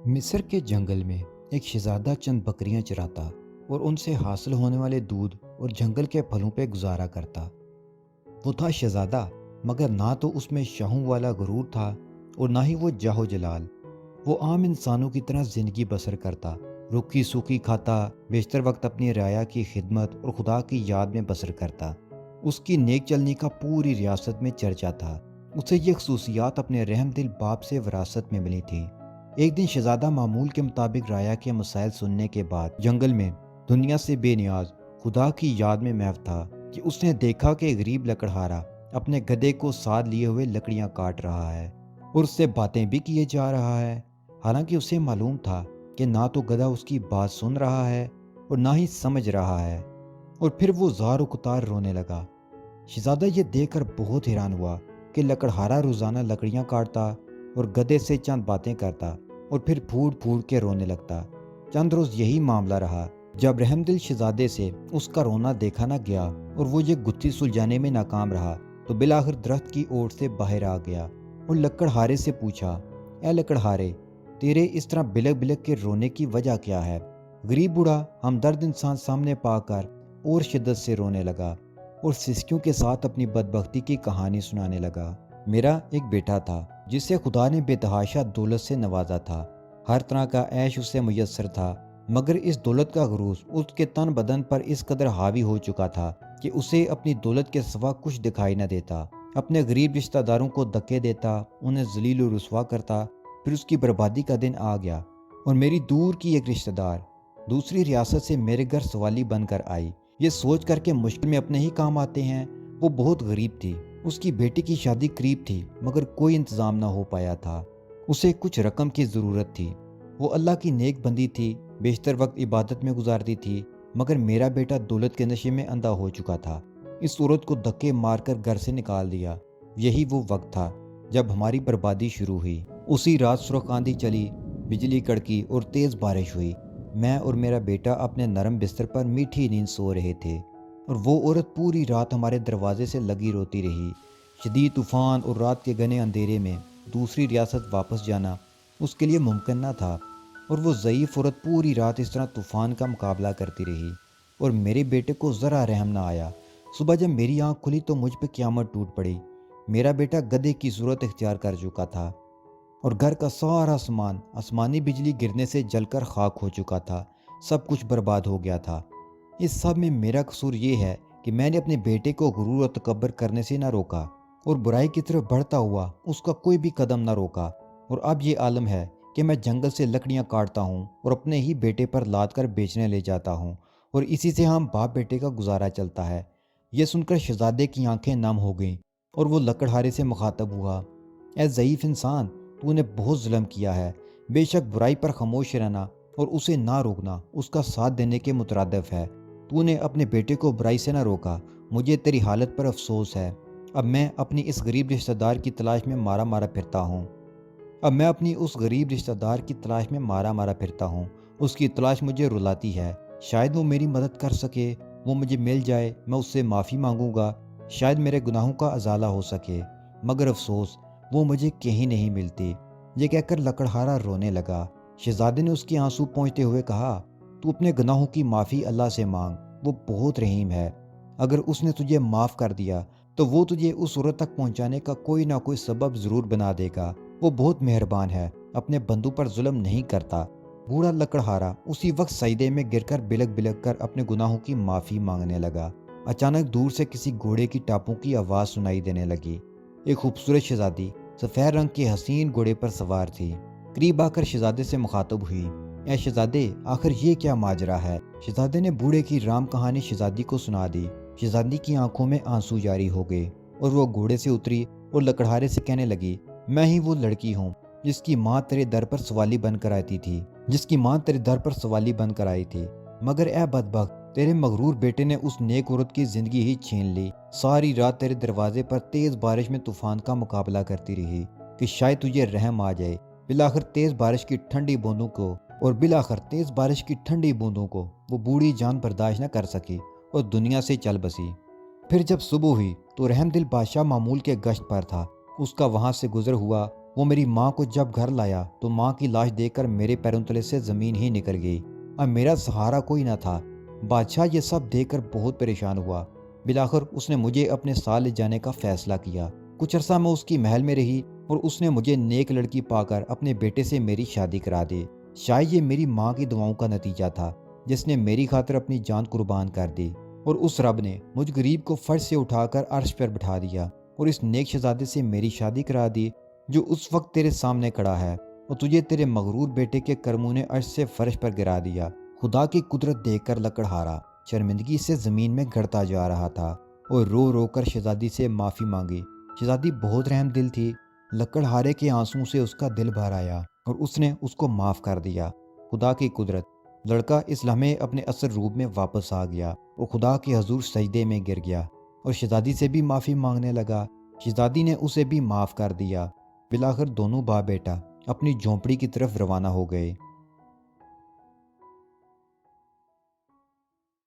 مصر کے جنگل میں ایک شہزادہ چند بکریاں چراتا اور ان سے حاصل ہونے والے دودھ اور جنگل کے پھلوں پہ گزارا کرتا۔ وہ تھا شہزادہ، مگر نہ تو اس میں شاہوں والا غرور تھا اور نہ ہی وہ جاہ و جلال۔ وہ عام انسانوں کی طرح زندگی بسر کرتا، روکھی سوکھی کھاتا، بیشتر وقت اپنی رعایا کی خدمت اور خدا کی یاد میں بسر کرتا۔ اس کی نیک چلنی کا پوری ریاست میں چرچا تھا۔ اسے یہ خصوصیات اپنے رحم دل باپ سے وراثت میں ملی تھیں۔ ایک دن شہزادہ معمول کے مطابق رعایا کے مسائل سننے کے بعد جنگل میں دنیا سے بے نیاز خدا کی یاد میں محو تھا کہ اس نے دیکھا کہ غریب لکڑہارا اپنے گدھے کو ساتھ لیے ہوئے لکڑیاں کاٹ رہا ہے اور اس سے باتیں بھی کیے جا رہا ہے، حالانکہ اسے معلوم تھا کہ نہ تو گدھا اس کی بات سن رہا ہے اور نہ ہی سمجھ رہا ہے۔ اور پھر وہ زار و کتار رونے لگا۔ شہزادہ یہ دیکھ کر بہت حیران ہوا کہ لکڑہارا روزانہ لکڑیاں کاٹتا اور گدھے سے چند باتیں کرتا اور پھر پھوٹ پھوٹ کے رونے لگتا۔ چند روز یہی معاملہ رہا۔ جب رحم دل شہزادے سے اس کا رونا دیکھا نہ گیا اور وہ یہ گتھی سلجھانے میں ناکام رہا تو بالآخر درخت کی اوٹ سے باہر آ گیا اور لکڑہارے سے پوچھا، اے لکڑہارے، تیرے اس طرح بلک بلک کے رونے کی وجہ کیا ہے؟ غریب بوڑھا ہمدرد انسان سامنے پا کر اور شدت سے رونے لگا اور سسکیوں کے ساتھ اپنی بدبختی کی کہانی سنانے لگا۔ میرا ایک بیٹا تھا جسے خدا نے بے تحاشا دولت سے نوازا تھا۔ ہر طرح کا عیش اسے میسر تھا، مگر اس دولت کا غرور اس کے تن بدن پر اس قدر حاوی ہو چکا تھا کہ اسے اپنی دولت کے سوا کچھ دکھائی نہ دیتا۔ اپنے غریب رشتہ داروں کو دھکے دیتا، انہیں ذلیل و رسوا کرتا۔ پھر اس کی بربادی کا دن آ گیا اور میری دور کی ایک رشتہ دار دوسری ریاست سے میرے گھر سوالی بن کر آئی، یہ سوچ کر کے مشکل میں اپنے ہی کام آتے ہیں۔ وہ بہت غریب تھی، اس کی بیٹی کی شادی قریب تھی مگر کوئی انتظام نہ ہو پایا تھا۔ اسے کچھ رقم کی ضرورت تھی۔ وہ اللہ کی نیک بندی تھی، بیشتر وقت عبادت میں گزارتی تھی، مگر میرا بیٹا دولت کے نشے میں اندھا ہو چکا تھا۔ اس عورت کو دھکے مار کر گھر سے نکال دیا۔ یہی وہ وقت تھا جب ہماری بربادی شروع ہوئی۔ اسی رات سرخ آندھی چلی، بجلی کڑکی اور تیز بارش ہوئی۔ میں اور میرا بیٹا اپنے نرم بستر پر میٹھی نیند سو رہے تھے اور وہ عورت پوری رات ہمارے دروازے سے لگی روتی رہی۔ شدید طوفان اور رات کے گھنے اندھیرے میں دوسری ریاست واپس جانا اس کے لیے ممکن نہ تھا، اور وہ ضعیف عورت پوری رات اس طرح طوفان کا مقابلہ کرتی رہی اور میرے بیٹے کو ذرا رحم نہ آیا۔ صبح جب میری آنکھ کھلی تو مجھ پہ قیامت ٹوٹ پڑی۔ میرا بیٹا گدھے کی صورت اختیار کر چکا تھا اور گھر کا سارا سامان آسمانی بجلی گرنے سے جل کر خاک ہو چکا تھا۔ سب کچھ برباد ہو گیا تھا۔ اس سب میں میرا قصور یہ ہے کہ میں نے اپنے بیٹے کو غرور اور تکبر کرنے سے نہ روکا اور برائی کی طرف بڑھتا ہوا اس کا کوئی بھی قدم نہ روکا، اور اب یہ عالم ہے کہ میں جنگل سے لکڑیاں کاٹتا ہوں اور اپنے ہی بیٹے پر لاد کر بیچنے لے جاتا ہوں، اور اسی سے ہم باپ بیٹے کا گزارا چلتا ہے۔ یہ سن کر شہزادے کی آنکھیں نم ہو گئیں اور وہ لکڑہارے سے مخاطب ہوا، اے ضعیف انسان، تو نے بہت ظلم کیا ہے۔ بے شک برائی پر خاموش رہنا اور اسے نہ روکنا اس کا ساتھ دینے کے مترادف ہے۔ تو نے اپنے بیٹے کو برائی سے نہ روکا، مجھے تیری حالت پر افسوس ہے۔ اب میں اپنی اس غریب رشتہ دار کی تلاش میں مارا مارا پھرتا ہوں۔ اس کی تلاش مجھے رلاتی ہے۔ شاید وہ میری مدد کر سکے، وہ مجھے مل جائے، میں اس سے معافی مانگوں گا، شاید میرے گناہوں کا ازالہ ہو سکے، مگر افسوس وہ مجھے کہیں نہیں ملتی۔ یہ کہہ کر لکڑہارا رونے لگا۔ شہزادے نے اس کی آنسو پونچھتے ہوئے کہا، تو اپنے گناہوں کی معافی اللہ سے مانگ، وہ بہت رحیم ہے۔ اگر اس نے تجھے معاف کر دیا تو وہ تجھے اس عورت تک پہنچانے کا کوئی نہ کوئی سبب ضرور بنا دے گا۔ وہ بہت مہربان ہے، اپنے بندوں پر ظلم نہیں کرتا۔ بوڑھا لکڑہارا اسی وقت سجدے میں گر کر بلک بلک کر اپنے گناہوں کی معافی مانگنے لگا۔ اچانک دور سے کسی گھوڑے کی ٹاپوں کی آواز سنائی دینے لگی۔ ایک خوبصورت شہزادی سفید رنگ کے حسین گھوڑے پر سوار تھی، قریب آ کر شہزادے سے مخاطب ہوئی، اے شہزادے، آخر یہ کیا ماجرا ہے؟ شہزادے نے بوڑھے کی رام کہانی شہزادی کو سنا دی۔ شہزادی کی آنکھوں میں آنسو جاری ہو گئے اور وہ گھوڑے سے اتری اور لکڑہارے سے کہنے لگی، میں ہی وہ لڑکی ہوں جس کی ماں تیرے در پر سوالی بن کر آئی تھی، مگر اے بدبخت، تیرے مغرور بیٹے نے اس نیک عورت کی زندگی ہی چھین لی۔ ساری رات تیرے دروازے پر تیز بارش میں طوفان کا مقابلہ کرتی رہی کہ شاید تجھے رحم آ جائے۔ بالآخر تیز بارش کی ٹھنڈی بوندوں کو وہ بوڑھی جان برداشت نہ کر سکی اور دنیا سے چل بسی۔ پھر جب صبح ہوئی تو رحم دل بادشاہ معمول کے گشت پر تھا۔ اس کا وہاں سے گزر ہوا وہ میری ماں کو جب گھر لایا تو ماں کی لاش دیکھ کر میرے پیروں تلے سے زمین ہی نکل گئی اور میرا سہارا کوئی نہ تھا۔ بادشاہ یہ سب دیکھ کر بہت پریشان ہوا۔ بالآخر اس نے مجھے اپنے ساتھ لے جانے کا فیصلہ کیا۔ کچھ عرصہ میں اس کی محل میں رہی اور اس نے مجھے نیک لڑکی پا کر اپنے بیٹے سے میری شادی کرا دی۔ شاید یہ میری ماں کی دعاؤں کا نتیجہ تھا، جس نے میری خاطر اپنی جان قربان کر دی، اور اس رب نے مجھ غریب کو فرش سے اٹھا کر عرش پر بٹھا دیا اور اس نیک شہزادے سے میری شادی کرا دی جو اس وقت تیرے سامنے کھڑا ہے، اور تجھے تیرے مغرور بیٹے کے کرموں نے عرش سے فرش پر گرا دیا۔ خدا کی قدرت دیکھ کر لکڑہارا شرمندگی سے زمین میں گڑتا جا رہا تھا اور رو رو کر شہزادی سے معافی مانگی۔ شہزادی بہت رحم دل تھی۔ لکڑہارے کے آنسوں سے اس کا دل بھر آیا اور اس نے اس کو معاف کر دیا۔ خدا کی قدرت، لڑکا اس لمحے اپنے اصل روپ میں واپس آ گیا اور خدا کے حضور سجدے میں گر گیا اور شہزادی سے بھی معافی مانگنے لگا۔ شہزادی نے اسے بھی معاف کر دیا۔ بالآخر دونوں باپ بیٹا اپنی جھونپڑی کی طرف روانہ ہو گئے۔